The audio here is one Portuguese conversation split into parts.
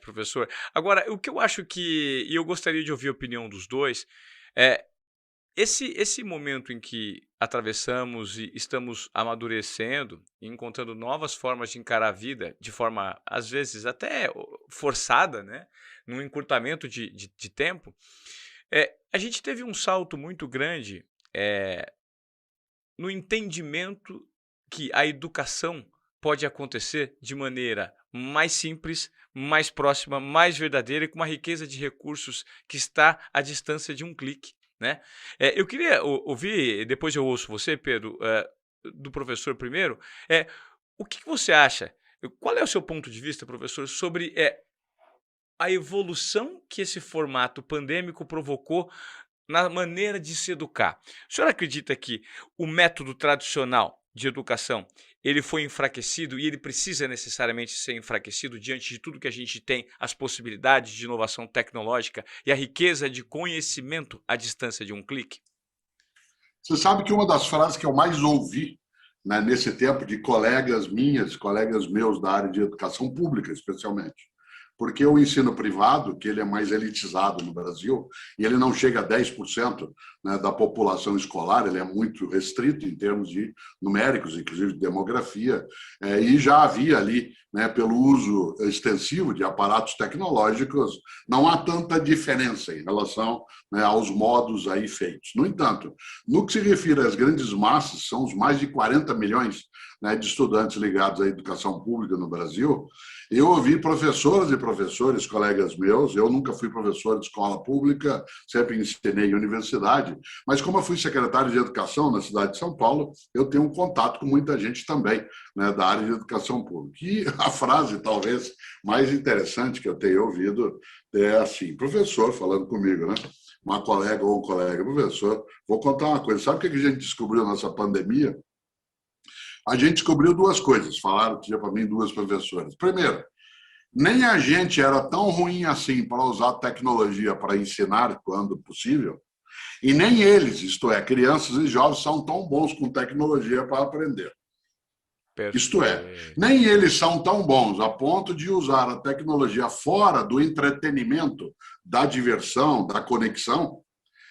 professor. Agora, o que eu acho que, e eu gostaria de ouvir a opinião dos dois, é esse momento em que atravessamos e estamos amadurecendo e encontrando novas formas de encarar a vida de forma, às vezes, até forçada, né? Num encurtamento de tempo, a gente teve um salto muito grande é, no entendimento que a educação pode acontecer de maneira mais simples, mais próxima, mais verdadeira e com uma riqueza de recursos que está à distância de um clique, né? Eu queria ouvir, depois eu ouço você, Pedro, do professor primeiro, o que você acha? Qual é o seu ponto de vista, professor, sobre a evolução que esse formato pandêmico provocou na maneira de se educar? O senhor acredita que o método tradicional de educação ele foi enfraquecido e ele precisa necessariamente ser enfraquecido diante de tudo que a gente tem, as possibilidades de inovação tecnológica e a riqueza de conhecimento à distância de um clique? Você sabe que uma das frases que eu mais ouvi, né, nesse tempo de colegas minhas, colegas meus da área de educação pública, especialmente, porque o ensino privado, que ele é mais elitizado no Brasil, e ele não chega a 10%, né, da população escolar, ele é muito restrito em termos de numéricos, inclusive de demografia, e já havia ali, né, pelo uso extensivo de aparatos tecnológicos, não há tanta diferença em relação, né, aos modos aí feitos. No entanto, no que se refere às grandes massas, são os mais de 40 milhões, né, de estudantes ligados à educação pública no Brasil. Eu ouvi professoras e professores, colegas meus, eu nunca fui professor de escola pública, sempre ensinei em universidade, mas como eu fui secretário de educação na cidade de São Paulo, eu tenho um contato com muita gente também, né, da área de educação pública. E a frase talvez mais interessante que eu tenho ouvido é assim, professor falando comigo, né? Uma colega ou um colega, professor, vou contar uma coisa, sabe o que a gente descobriu nessa pandemia? A gente descobriu duas coisas, falaram para mim duas professoras. Primeiro, nem a gente era tão ruim assim para usar tecnologia para ensinar quando possível, e nem eles, isto é, crianças e jovens, são tão bons com tecnologia para aprender. Isto é, Perfeito. nem eles são tão bons a ponto de usar a tecnologia fora do entretenimento, da diversão, da conexão,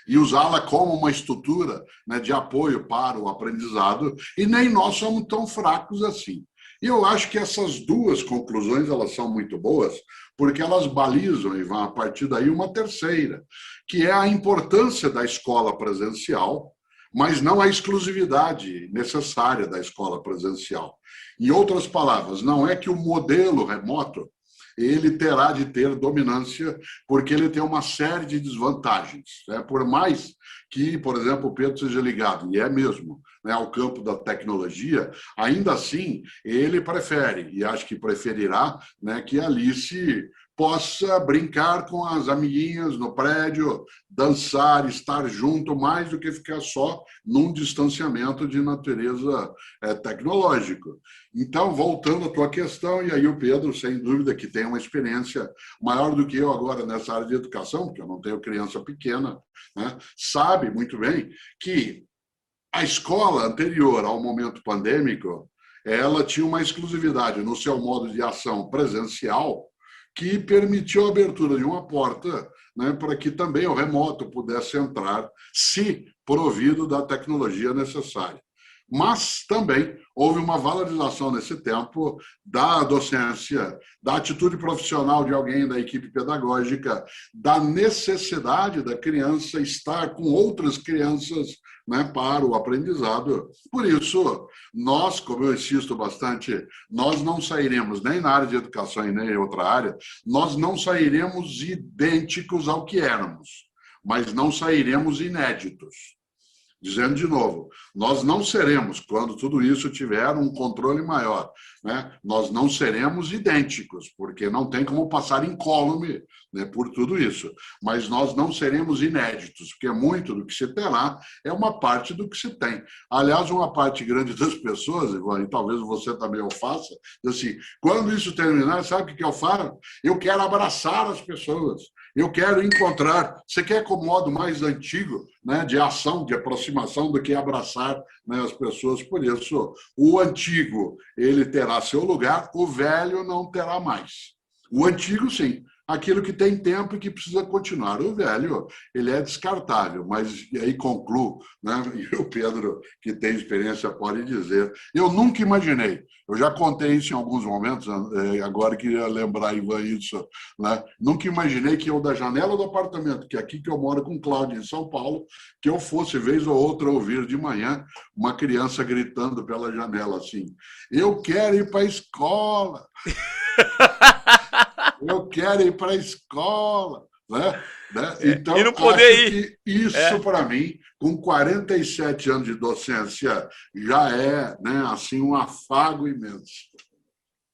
e usá-la como uma estrutura, né, de apoio para o aprendizado, e nem nós somos tão fracos assim. E eu acho que essas duas conclusões elas são muito boas, porque elas balizam, e vão a partir daí, uma terceira, que é a importância da escola presencial, mas não a exclusividade necessária da escola presencial. Em outras palavras, não é que o modelo remoto ele terá de ter dominância, porque ele tem uma série de desvantagens, né? Por mais que, por exemplo, o Pedro seja ligado, e é mesmo, né, ao campo da tecnologia, ainda assim, ele prefere, e acho que preferirá, né, que a Alice possa brincar com as amiguinhas no prédio, dançar, estar junto, mais do que ficar só num distanciamento de natureza tecnológico. Então, voltando à tua questão, e aí o Pedro, sem dúvida, que tem uma experiência maior do que eu agora nessa área de educação, porque eu não tenho criança pequena, né, sabe muito bem que a escola anterior ao momento pandêmico, ela tinha uma exclusividade no seu modo de ação presencial que permitiu a abertura de uma porta, né, para que também o remoto pudesse entrar, se provido da tecnologia necessária. Mas também houve uma valorização nesse tempo da docência, da atitude profissional de alguém da equipe pedagógica, da necessidade da criança estar com outras crianças, né, para o aprendizado. Por isso, nós, como eu insisto bastante, nós não sairemos nem na área de educação e nem em outra área, nós não sairemos idênticos ao que éramos, mas não sairemos inéditos. Dizendo de novo, nós não seremos, quando tudo isso tiver um controle maior, né, nós não seremos idênticos, porque não tem como passar incólume, né, por tudo isso. Mas nós não seremos inéditos, porque muito do que se terá é uma parte do que se tem. Aliás, uma parte grande das pessoas, e talvez você também o faça, diz assim, quando isso terminar, sabe o que eu faço? Eu quero abraçar as pessoas. Eu quero encontrar. Você quer com o modo mais antigo, né, de ação, de aproximação, do que abraçar, né, as pessoas. Por isso, o antigo ele terá seu lugar, o velho não terá mais. O antigo, sim. Aquilo que tem tempo e que precisa continuar. O velho, ele é descartável, mas e aí concluo, né? E o Pedro, que tem experiência, pode dizer. Eu nunca imaginei, eu já contei isso em alguns momentos, agora queria lembrar, Ivan, isso, né? Nunca imaginei que eu, da janela do apartamento, que é aqui que eu moro com o Cláudio, em São Paulo, que eu fosse, vez ou outra, ouvir de manhã uma criança gritando pela janela assim: eu quero ir para a escola. Eu quero ir para a escola, né? E não Então, poder acho ir. que isso, É, para mim, com 47 anos de docência, já é, né, assim, um afago imenso.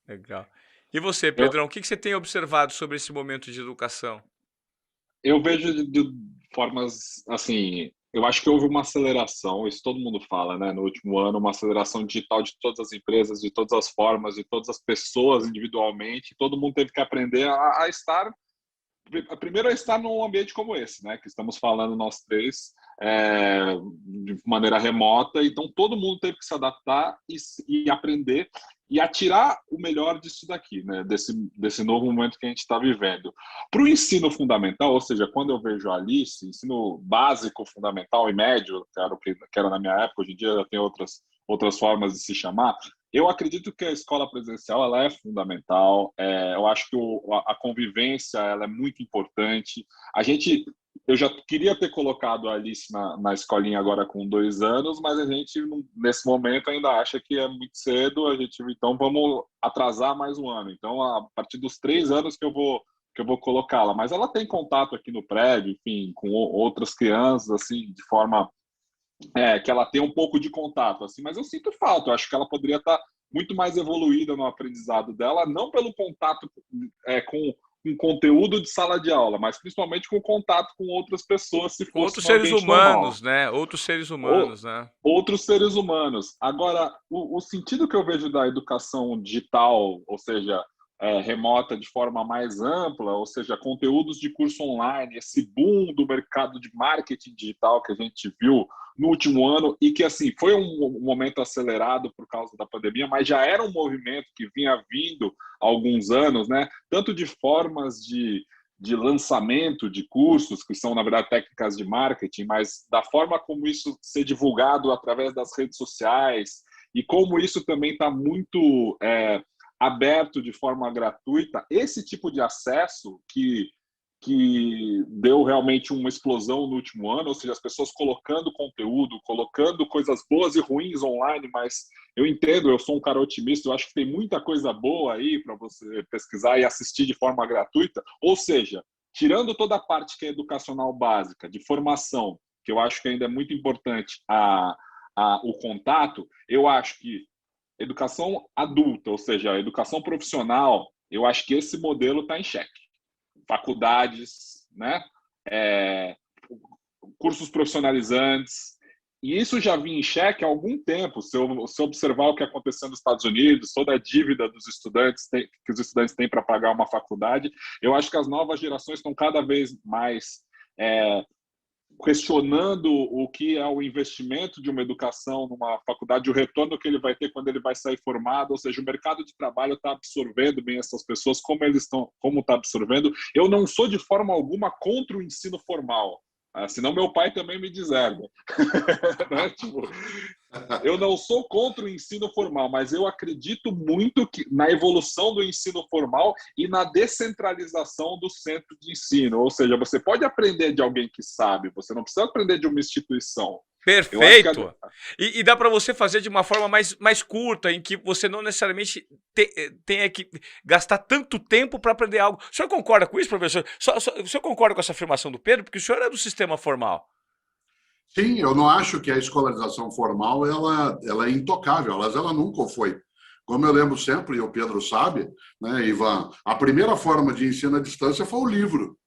legal. E você, Eu, Pedrão, o que você tem observado sobre esse momento de educação? eu vejo de formas assim. Eu acho que houve uma aceleração, isso todo mundo fala, né? No último ano, uma aceleração digital de todas as empresas, de todas as formas, de todas as pessoas individualmente. Todo mundo teve que aprender a estar primeiro é estar num ambiente como esse, né? Que estamos falando nós três de maneira remota, então todo mundo teve que se adaptar e aprender e atirar o melhor disso daqui, né? Desse novo momento que a gente está vivendo. Para o ensino fundamental, ou seja, quando eu vejo a Alice, ensino básico, fundamental e médio, que era na minha época, hoje em dia já tem outras formas de se chamar. Eu acredito que a escola presencial ela é fundamental. Eu acho que a convivência ela é muito importante. Eu já queria ter colocado a Alice na escolinha agora com 2 anos, mas a gente nesse momento ainda acha que é muito cedo. Então vamos atrasar mais um ano. Então a partir dos 3 anos que eu vou colocá-la. Mas ela tem contato aqui no prédio, enfim, com outras crianças assim de forma que ela tem um pouco de contato, assim, mas eu sinto falta. Eu acho que ela poderia estar muito mais evoluída no aprendizado dela, não pelo contato com conteúdo de sala de aula, mas principalmente com contato com outras pessoas, se Com fosse outros no seres ambiente normal. humanos, né? Outros seres Ou humanos, né? outros seres humanos. Agora, o sentido que eu vejo da educação digital, ou seja, remota de forma mais ampla, ou seja, conteúdos de curso online, esse boom do mercado de marketing digital que a gente viu no último ano e que assim foi um momento acelerado por causa da pandemia, mas já era um movimento que vinha vindo há alguns anos, né? Tanto de formas de lançamento de cursos, que são, na verdade, técnicas de marketing, mas da forma como isso ser divulgado através das redes sociais e como isso também está muito aberto de forma gratuita, esse tipo de acesso que deu realmente uma explosão no último ano, ou seja, as pessoas colocando conteúdo, colocando coisas boas e ruins online, mas eu entendo, eu sou um cara otimista, eu acho que tem muita coisa boa aí para você pesquisar e assistir de forma gratuita, ou seja, tirando toda a parte que é educacional básica, de formação, que eu acho que ainda é muito importante o contato, eu acho que educação adulta, ou seja, a educação profissional, eu acho que esse modelo está em xeque. Faculdades, né? É, cursos profissionalizantes. E isso já vinha em xeque há algum tempo. Se eu observar o que aconteceu nos Estados Unidos, toda a dívida dos estudantes que os estudantes têm para pagar uma faculdade, eu acho que as novas gerações estão cada vez mais questionando o que é o investimento de uma educação numa faculdade, o retorno que ele vai ter quando ele vai sair formado, ou seja, o mercado de trabalho está absorvendo bem essas pessoas, como está absorvendo. Eu não sou de forma alguma contra o ensino formal, senão meu pai também me deserda. Né? Tipo, eu não sou contra o ensino formal, mas eu acredito muito na evolução do ensino formal e na descentralização do centro de ensino. Ou seja, você pode aprender de alguém que sabe, você não precisa aprender de uma instituição. Eu acho que Perfeito! E dá para você fazer de uma forma mais curta, em que você não necessariamente tenha que gastar tanto tempo para aprender algo. O senhor concorda com isso, professor? O senhor concorda com essa afirmação do Pedro? Porque o senhor é do sistema formal. Sim, eu não acho que a escolarização formal ela é intocável, ela nunca foi. Como eu lembro sempre, e o Pedro sabe, né, Ivan, a primeira forma de ensino à distância foi o livro.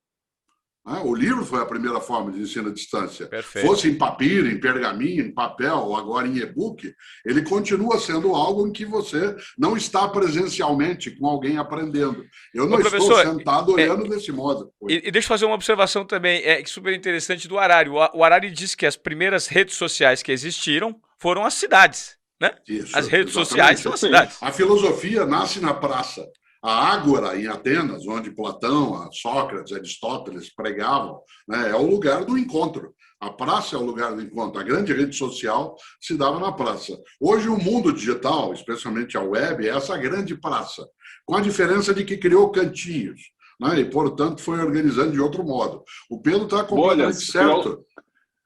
O livro foi a primeira forma de ensino à distância. Perfeito. Fosse em papiro, em pergaminho, em papel ou agora em e-book, ele continua sendo algo em que você não está presencialmente com alguém aprendendo. Eu não estou sentado olhando desse modo. E deixa eu fazer uma observação também, super interessante do Harari. O Harari disse que as primeiras redes sociais que existiram foram as cidades. Né? Isso, as redes exatamente. sociais são as cidades. A filosofia nasce na praça. A Ágora, em Atenas, onde Platão, Sócrates, Aristóteles pregavam, né, é o lugar do encontro. A praça é o lugar do encontro. A grande rede social se dava na praça. Hoje, o mundo digital, especialmente a web, é essa grande praça, com a diferença de que criou cantinhos, né, e, portanto, foi organizando de outro modo. O Pedro está completamente Bolhas, certo.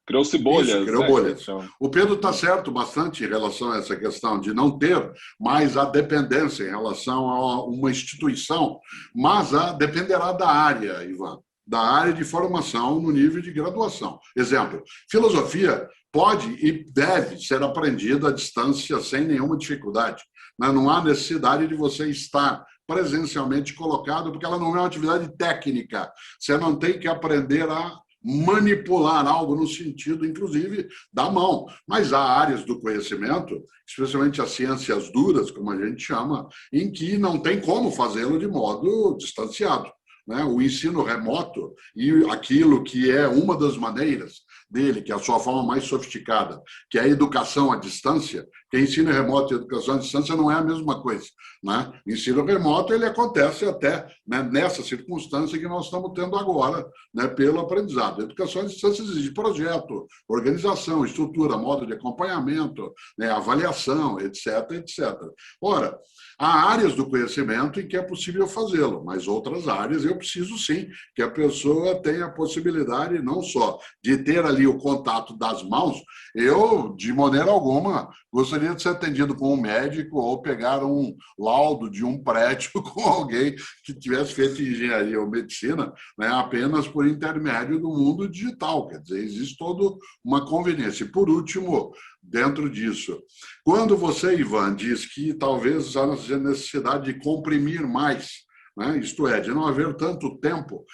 criou-se Isso, bolhas, criou né? bolhas. O Pedro está certo bastante em relação a essa questão de não ter mais a dependência em relação a uma instituição, mas dependerá da área, Ivan, da área de formação no nível de graduação. Exemplo, filosofia pode e deve ser aprendida à distância sem nenhuma dificuldade. Não há necessidade de você estar presencialmente colocado, porque ela não é uma atividade técnica. Você não tem que aprender a manipular algo no sentido, inclusive, da mão. Mas há áreas do conhecimento, especialmente as ciências duras, como a gente chama, em que não tem como fazê-lo de modo distanciado. Né? O ensino remoto e aquilo que é uma das maneiras dele, que é a sua forma mais sofisticada, que é a educação à distância, que ensino remoto e educação à distância não é a mesma coisa. Né? Ensino remoto ele acontece até, né, nessa circunstância que nós estamos tendo agora, né, pelo aprendizado. A educação à distância exige projeto, organização, estrutura, modo de acompanhamento, né, avaliação, etc, etc. Ora, há áreas do conhecimento em que é possível fazê-lo, mas outras áreas eu preciso sim que a pessoa tenha a possibilidade não só de ter ali o contato das mãos. Eu, de maneira alguma, gostaria de ser atendido com um médico ou pegar um laudo de um prédio com alguém que tivesse feito engenharia ou medicina, né, apenas por intermédio do mundo digital. Quer dizer, existe toda uma conveniência. E, por último, dentro disso, quando você, Ivan, diz que talvez há necessidade de comprimir mais, né, isto é, de não haver tanto tempo,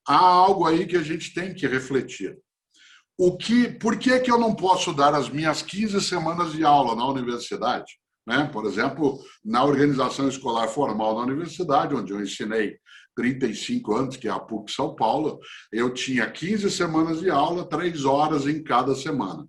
há algo aí que a gente tem que refletir. Por que eu não posso dar as minhas 15 semanas de aula na universidade? Né? Por exemplo, na organização escolar formal na universidade, onde eu ensinei 35 anos, que é a PUC São Paulo, eu tinha 15 semanas de aula, 3 horas em cada semana.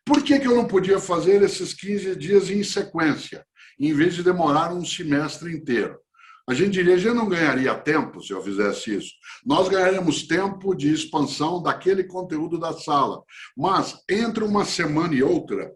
Por que eu não podia fazer esses 15 dias em sequência, em vez de demorar um semestre inteiro? A gente diria, já não ganharia tempo se eu fizesse isso. Nós ganharíamos tempo de expansão daquele conteúdo da sala. Mas, entre uma semana e outra,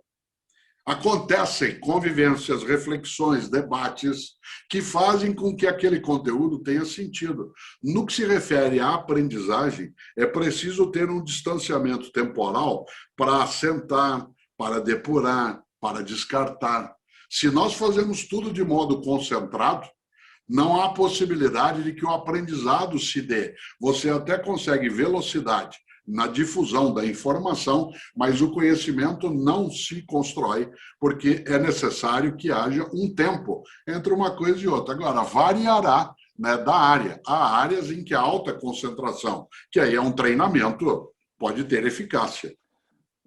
acontecem convivências, reflexões, debates que fazem com que aquele conteúdo tenha sentido. No que se refere à aprendizagem, é preciso ter um distanciamento temporal para sentar, para depurar, para descartar. Se nós fazemos tudo de modo concentrado, não há possibilidade de que o aprendizado se dê. Você até consegue velocidade na difusão da informação, mas o conhecimento não se constrói, porque é necessário que haja um tempo entre uma coisa e outra. Agora, variará, né, da área. Há áreas em que a alta concentração, que aí é um treinamento, pode ter eficácia.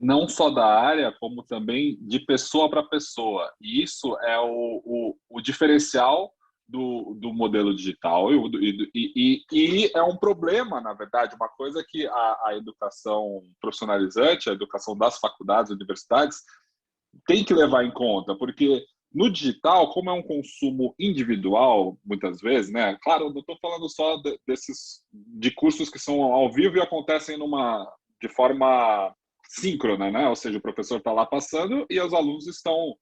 Não só da área, como também de pessoa para pessoa. E isso é o diferencial do modelo digital e é um problema, na verdade, uma coisa que a educação profissionalizante, a educação das faculdades, universidades, tem que levar em conta, porque no digital, como é um consumo individual, muitas vezes, né? Claro, eu não estou falando só de cursos que são ao vivo e acontecem de forma síncrona, né? Ou seja, o professor está lá passando e os alunos estão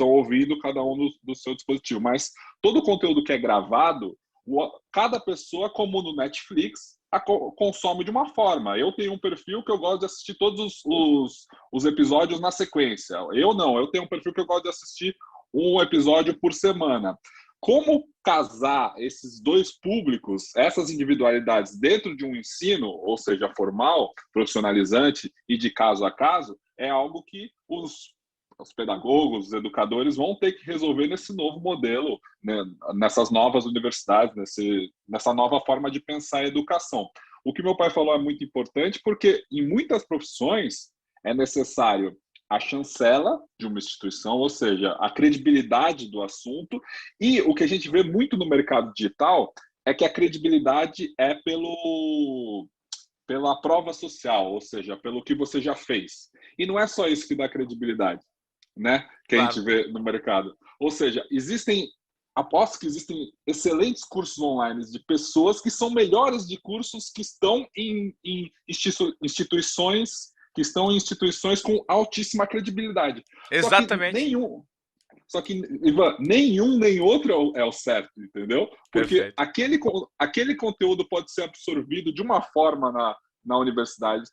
ouvindo cada um do seu dispositivo. Mas todo o conteúdo que é gravado, cada pessoa, como no Netflix, consome de uma forma. Eu tenho um perfil que eu gosto de assistir todos os episódios na sequência. Eu tenho um perfil que eu gosto de assistir um episódio por semana. Como casar esses dois públicos, essas individualidades dentro de um ensino, ou seja, formal, profissionalizante e de caso a caso, é algo que os pedagogos, os educadores vão ter que resolver nesse novo modelo, né, nessas novas universidades, nessa nova forma de pensar a educação. O que meu pai falou é muito importante porque em muitas profissões é necessário a chancela de uma instituição, ou seja, a credibilidade do assunto, e o que a gente vê muito no mercado digital é que a credibilidade é pela prova social, ou seja, pelo que você já fez. E não é só isso que dá credibilidade, né, que a gente vê no mercado. Ou seja, existem aposto que existem excelentes cursos online de pessoas que são melhores de cursos que estão em instituições com altíssima credibilidade. Exatamente. Só que, Ivan, nenhum nem outro é o certo, entendeu? Porque Perfeito. aquele conteúdo pode ser absorvido de uma forma na universidade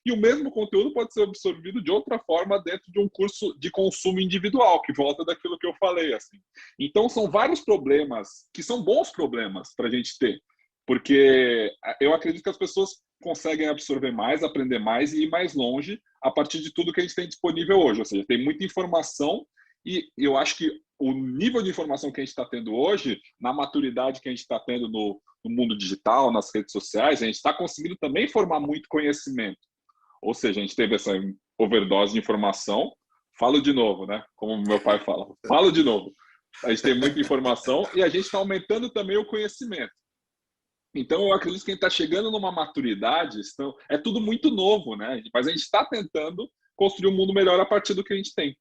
e o mesmo conteúdo pode ser absorvido de outra forma dentro de um curso de consumo individual, que volta daquilo que eu falei. Assim. Então, são vários problemas, que são bons problemas para a gente ter, porque eu acredito que as pessoas conseguem absorver mais, aprender mais e ir mais longe a partir de tudo que a gente tem disponível hoje. Ou seja, tem muita informação e eu acho que o nível de informação que a gente está tendo hoje, na maturidade que a gente está tendo no mundo digital, nas redes sociais, a gente está conseguindo também formar muito conhecimento. Ou seja, a gente teve essa overdose de informação. Falo de novo, né? Como meu pai fala. Falo de novo. A gente tem muita informação e a gente está aumentando também o conhecimento. Então, eu acredito que a gente está chegando numa maturidade, é tudo muito novo, né? Mas a gente está tentando construir um mundo melhor a partir do que a gente tem.